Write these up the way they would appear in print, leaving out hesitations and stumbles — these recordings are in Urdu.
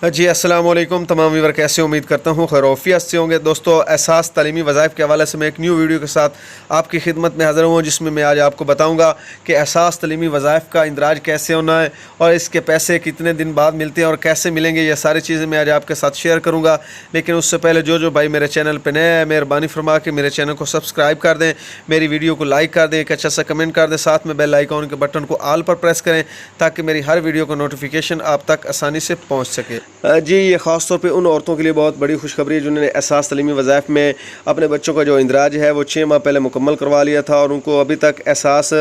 جی السلام علیکم تمام ویور، کیسے امید کرتا ہوں خیروفیت سے ہوں گے۔ دوستو، احساس تعلیمی وظائف کے حوالے سے میں ایک نیو ویڈیو کے ساتھ آپ کی خدمت میں حاضر ہوں، جس میں آج آپ کو بتاؤں گا کہ احساس تعلیمی وظائف کا اندراج کیسے ہونا ہے اور اس کے پیسے کتنے دن بعد ملتے ہیں اور کیسے ملیں گے۔ یہ ساری چیزیں میں آج آپ کے ساتھ شیئر کروں گا، لیکن اس سے پہلے جو بھائی میرے چینل پہ نئے ہیں، مہربانی فرما کے میرے چینل کو سبسکرائب کر دیں، میری ویڈیو کو لائک کر دیں، ایک اچھا سا کمنٹ کر دیں، ساتھ میں بیل آئیکن کے بٹن کو آل پر پریس کریں تاکہ میری ہر ویڈیو کو نوٹیفیکیشن آپ تک آسانی سے پہنچ سکے۔ جی، یہ خاص طور پہ ان عورتوں کے لیے بہت بڑی خوشخبری ہے جنہوں نے احساس تعلیمی وظائف میں اپنے بچوں کا جو اندراج ہے وہ 6 ماہ پہلے مکمل کروا لیا تھا اور ان کو ابھی تک احساس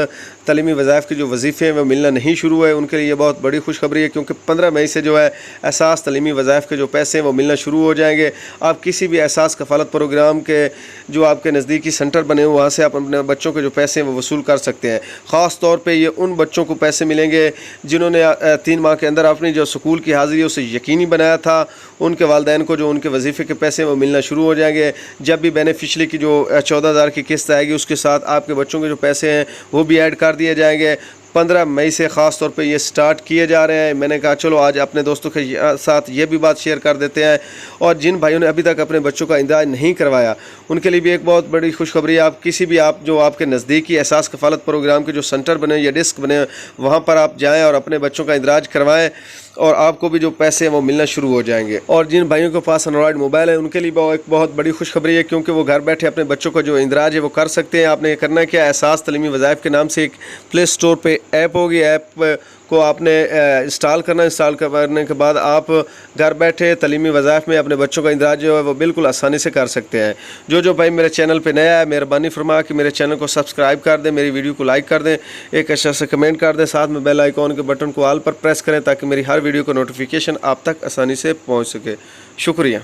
تعلیمی وظائف کے جو وظیفے ہیں وہ ملنا نہیں شروع ہوئے۔ ان کے لیے یہ بہت بڑی خوشخبری ہے کیونکہ 15 مئی سے جو ہے احساس تعلیمی وظائف کے جو پیسے ہیں وہ ملنا شروع ہو جائیں گے۔ آپ کسی بھی احساس کفالت پروگرام کے جو آپ کے نزدیکی سینٹر بنے ہوئے، وہاں سے آپ اپنے بچوں کے جو پیسے ہیں وہ وصول کر سکتے ہیں۔ خاص طور پہ یہ ان بچوں کو پیسے ملیں گے جنہوں نے 3 ماہ کے اندر اپنی جو اسکول کی حاضری ہے اسے یقینی بنایا تھا۔ ان کے والدین کو جو ان کے وظیفے کے پیسے وہ ملنا شروع ہو جائیں گے۔ جب بھی بینیفیشری کی جو 14,000 کی قسط آئے گی اس کے ساتھ آپ کے بچوں کے جو پیسے ہیں وہ بھی ایڈ کر دیے جائیں گے۔ 15 مئی سے خاص طور پہ یہ سٹارٹ کیے جا رہے ہیں۔ میں نے کہا چلو آج اپنے دوستوں کے ساتھ یہ بھی بات شیئر کر دیتے ہیں، اور جن بھائیوں نے ابھی تک اپنے بچوں کا اندراج نہیں کروایا ان کے لیے بھی ایک بہت بڑی خوشخبری ہے۔ آپ کسی بھی جو آپ کے نزدیکی احساس کفالت پروگرام کے جو سینٹر بنے یا ڈیسک بنے وہاں پر آپ جائیں اور اپنے بچوں کا اندراج کروائیں اور آپ کو بھی جو پیسے ہیں وہ ملنا شروع ہو جائیں گے۔ اور جن بھائیوں کے پاس اینڈرائڈ موبائل ہے ان کے لیے ایک بہت بڑی خوشخبری ہے کیونکہ وہ گھر بیٹھے اپنے بچوں کا جو اندراج ہے وہ کر سکتے ہیں۔ آپ نے یہ کرنا ہے کہ احساس تعلیمی وظائف کے نام سے ایک پلے اسٹور پہ ایپ ہوگی، ایپ کو آپ نے انسٹال کرنا ہے۔ انسٹال کرنے کے بعد آپ گھر بیٹھے تعلیمی وظائف میں اپنے بچوں کا اندراج جو ہے وہ بالکل آسانی سے کر سکتے ہیں۔ جو بھائی میرے چینل پہ نیا ہے مہربانی فرما کہ میرے چینل کو سبسکرائب کر دیں، میری ویڈیو کو لائک کر دیں، ایک اچھا سا کمنٹ کر دیں، ساتھ میں بیل آئیکن کے بٹن کو آل پر پریس کریں تاکہ میری ہر ویڈیو کو نوٹیفیکیشن آپ تک آسانی سے پہنچ سکے۔ شکریہ۔